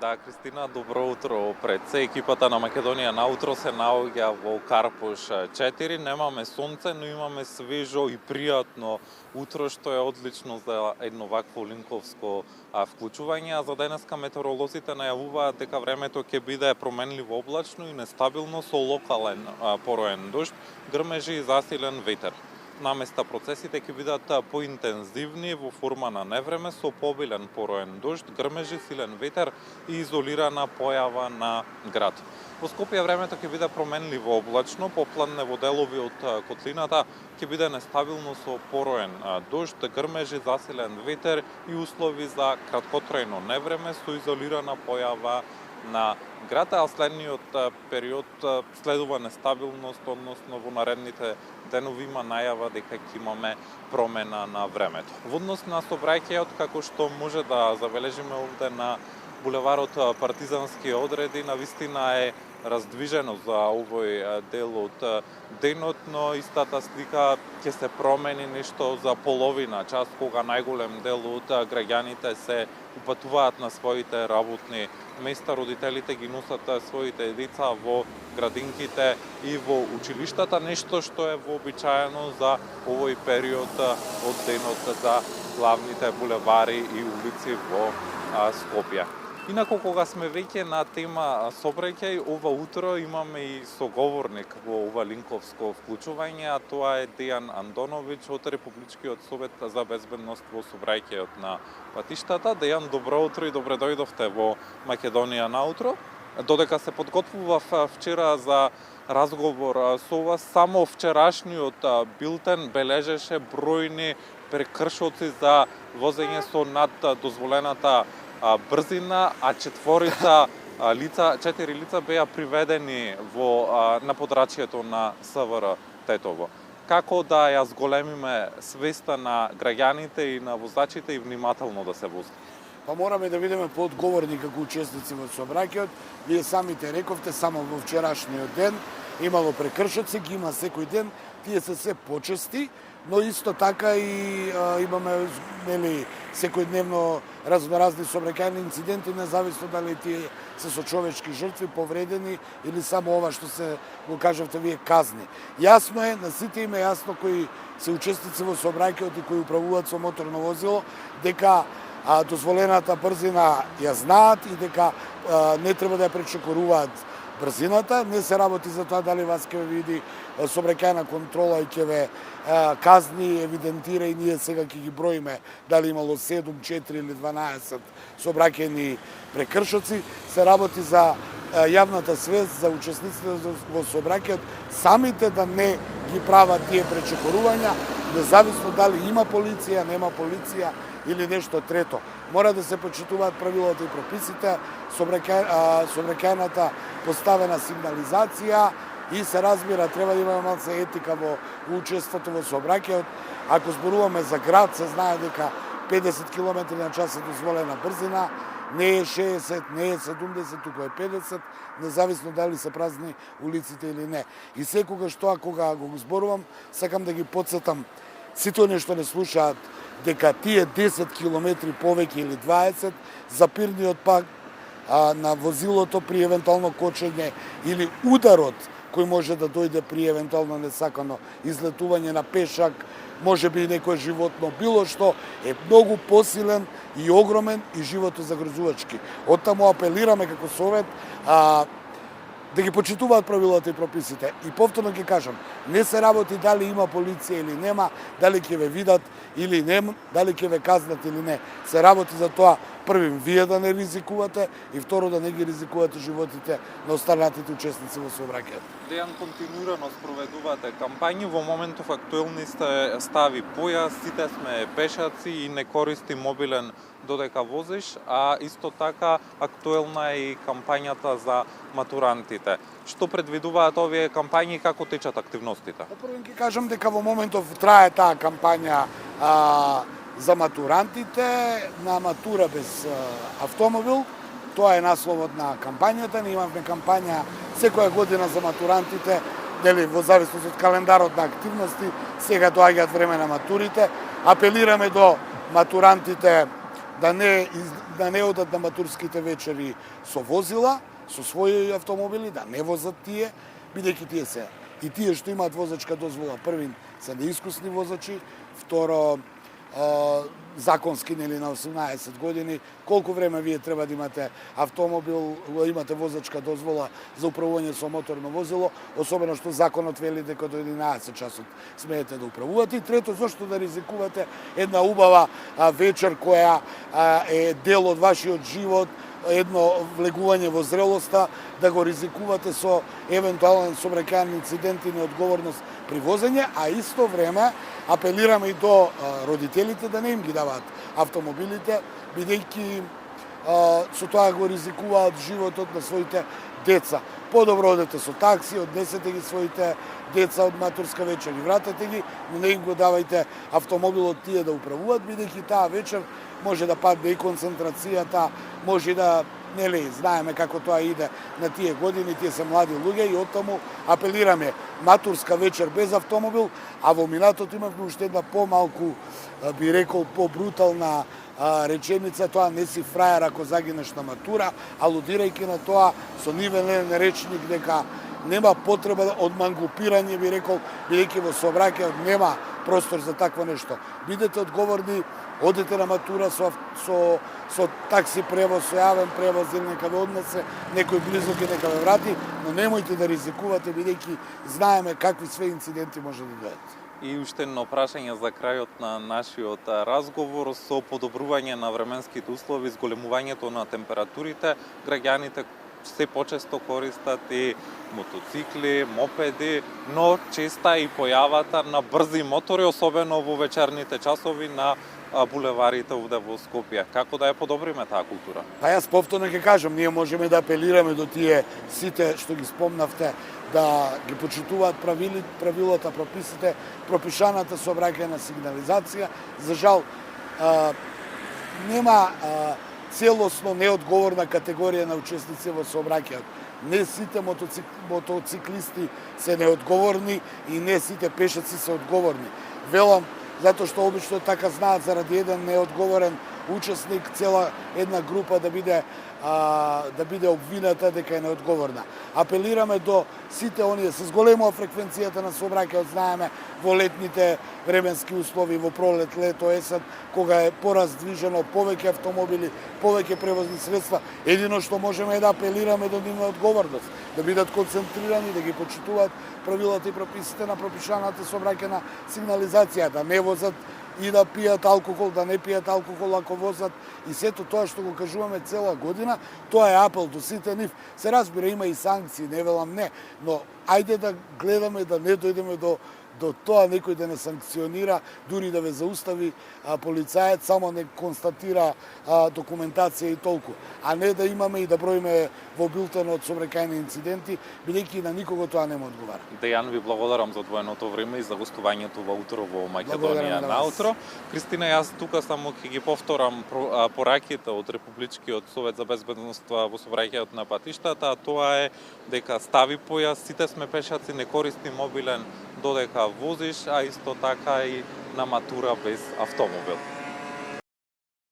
Да, Кристина, добро утро. Пред се екипата на Македонија наутро се наоѓа во Карпуш 4. Немаме сонце, но имаме свежо и пријатно утро, што е одлично за едно вакво олимповско вклучување. А за денеска метеоролозите најавуваат дека времето ќе биде променливо облачно и нестабилно со локален пороен дожд, грмежи и засилен ветер. Наместа процесите ќе бидат поинтензивни во форма на невреме со побилен пороен дожд, грмежи, силен ветер и изолирана појава на град. Во Скопје времето ќе биде променливо облачно, попладне во делови од котлината ќе биде нестабилно со пороен дожд, грмежи, засилен ветер и услови за краткотрајно невреме со изолирана појава на град, а следниот период следува нестабилност, односно во наредните денови има најава дека ќе имаме промена на времето. Во однос на сообраќајот, како што може да забележиме овде на булеварот Партизански одреди, навистина е раздвижено за овој дел од денот, но истата слика ќе се промени нешто за половина час, кога најголем дел од граѓаните се упатуваат на своите работни места, родителите ги носат своите деца во градинките и во училиштата, нешто што е вообичаено за овој период од денот за главните булевари и улици во Скопје. Инаку, кога сме веќе на тема сообраќај, ова утро имаме и соговорник во ова линковско вклучување, а тоа е Дејан Андоновиќ од Републичкиот совет за безбедност во сообраќајот на патиштата. Дејан, добро утро и добре дојдовте во Македонија наутро. Додека се подготвував вчера за разговор со вас, само вчерашниот билтен бележеше бројни прекршоци за возење со над дозволената брзина, а четири лица беа приведени на подрачјето на СВР Тетово. Како да ја зголемиме свеста на граѓаните и на возачите и внимателно да се возат? Па мораме да видиме поодговорни како учесници во сообраќајот. Вие самите рековте, само во вчерашниот ден имало прекршоци, ги има секој ден, тие се почести, но исто така и имаме секојдневно разноразни сообраќајни инциденти, независно дали тие се со човечки жртви, повредени или само ова што се го кажавте вие казни. Јасно е, на сите им е јасно кои се учесници во сообраќајот и кои управуваат со моторно возило, дека дозволената брзина ја знаат и дека не треба да ја пречекоруваат брзината. Не се работи за тоа дали вас ќе види сообраќајна контрола и ќе ве казни, евидентира и ние сега ќе ги броиме дали имало 7, 4 или 12 сообраќајни прекршоци. Се работи за јавната свест, за учесниците во сообраќајот, самите да не ги прават тие пречекорувања, независно дали има полиција, нема полиција или нешто трето. Мора да се почитуваат правилата и прописите, сообраќајната поставена сигнализација и се разбира, треба да имаме малце етика во учеството во сообраќајот. Ако зборуваме за град, се знае дека 50 км на час е дозволена брзина, не е 60, не е 70, туку е 50, независно дали се празни улиците или не. И секогаш тоа, кога го зборувам, сакам да ги подсетам сите оние што не слушаат, дека тие 10 км повеќе или 20, запирниот пак на возилото при евентуално кочење или ударот кој може да дојде при евентуално несакано излетување на пешак, може би некое животно, било што е многу посилен и огромен и живото загрозувачки. Оттаму апелираме како совет да ги почитуваат правилата и прописите. И повторно ќе кажам, не се работи дали има полиција или нема, дали ќе ве видат или нема, дали ќе ве казнат или не. Се работи за тоа, првим, вие да не ризикувате и второ да не ги ризикувате животите на останатите учесници во сообраќајот. Дејан, континуирано спроведувате кампањи, во моментов актуелни сте стави појас, сите сме пешаци и не користи мобилен додека возиш, а исто така актуелна е и кампањата за матурантите. Што предвидуваат овие кампањи и како течат активностите? Прво ќе кажам дека во моментов трае таа кампања за матурантите на матура без автомобил. Тоа е насловот на кампањата. Ние имавме кампања секоја година за матурантите, во зависност од календарот на активности. Сега доаѓаат време на матурите. Апелираме до матурантите да не одат на матурските вечери со возила, со своји автомобили, да не возат тие, бидејќи тие се и тие што имаат возачка дозвола, првин се неискусни возачи, второ законски нели на 18 години, колку време вие треба да имате автомобил, имате возачка дозвола за управување со моторно возило, особено што законот вели дека до 11 часот смеете да управувате. И трето, зошто да ризикувате една убава вечер која е дел од вашиот живот, едно влегување во зрелоста, да го ризикувате со евентуален сообраќајни инциденти и неодговорност при возење, а исто време апелираме и до родителите да не им ги даваат автомобилите, бидејќи со тоа го ризикуваат животот на своите деца. Подобро одете со такси, однесете ги своите деца од матурска вечер и вратете ги, но не им го давајте автомобилот тие да управуваат, бидејќи таа вечер може да падне и концентрацијата, може да, нели, знаеме како тоа иде на тие години, тие се млади луѓе и оттаму апелираме матурска вечер без автомобил, а во минатото имавме уште една помалку, би рекол, побрутална реченица, тоа не си фрајер ако загинеш на матура, алудирајќи на тоа со нивелен речник дека нема потреба од мангупирање, би рекол, бидејќи во сообраќајот нема простор за такво нешто. Бидете одговорни, одете на матура со такси превоз, со јавен превоз или нека ве однесе некој близок и нека ве врати, но немојте да ризикувате, бидејќи знаеме какви све инциденти може да дојдат. И уште едно прашање за крајот на нашиот разговор. Со подобрување на временските услови, зголемувањето на температурите, граѓаните се почесто користат и мотоцикли, мопеди, но честа и појавата на брзи мотори, особено во вечерните часови на булеварите овде во Скопје. Како да ја подобриме таа култура? Па јас повторно ќе кажам, ние можеме да апелираме до тие сите што ги спомнавте, да ги почитуваат правилата, прописите, пропишаната сообраќајна сигнализација. За жал, нема целосно неодговорна категорија на учесници во сообраќајот. Не сите мотоциклисти се неодговорни и не сите пешаци се одговорни. Велам, затоа што обично така знаат заради еден неодговорен учесник цела една група да биде обвината дека е неодговорна. Апелираме до сите оние се зголемува фреквенцијата на сообраќајот, знаеме во летните временски услови, во пролет, лето, есен, кога е пораздвижено повеќе автомобили, повеќе превозни средства, едино што можеме е да апелираме до нивна одговорност, да бидат концентрирани, да ги почитуваат правилата и прописите на пропишаната сообраќајна сигнализација, да не возат и да пијат алкохол, да не пијат алкохол ако возат, и сето тоа што го кажуваме цела година, тоа е апел до сите нив. Се разбира, има и санкции, не велам не, но ајде да гледаме да не дојдеме до тоа некој да не санкционира, дури да ве заустави полицајец, само не констатира документација и толку, а не да имаме и да броиме во билтенот сообраќајни инциденти, бидејќи на никого тоа не му одговара. Дејан, ви благодарам за одвоеното време и за гостувањето во Утро во Македонија на Утро. Кристина, јас тука само ќе ги повторам пораките од Републичкиот совет за безбедност во сообраќајот на патиштата, а тоа е дека стави појас, сите сме пешаци, не користи мобилен додека возиш, а исто така и на матура без автомобил.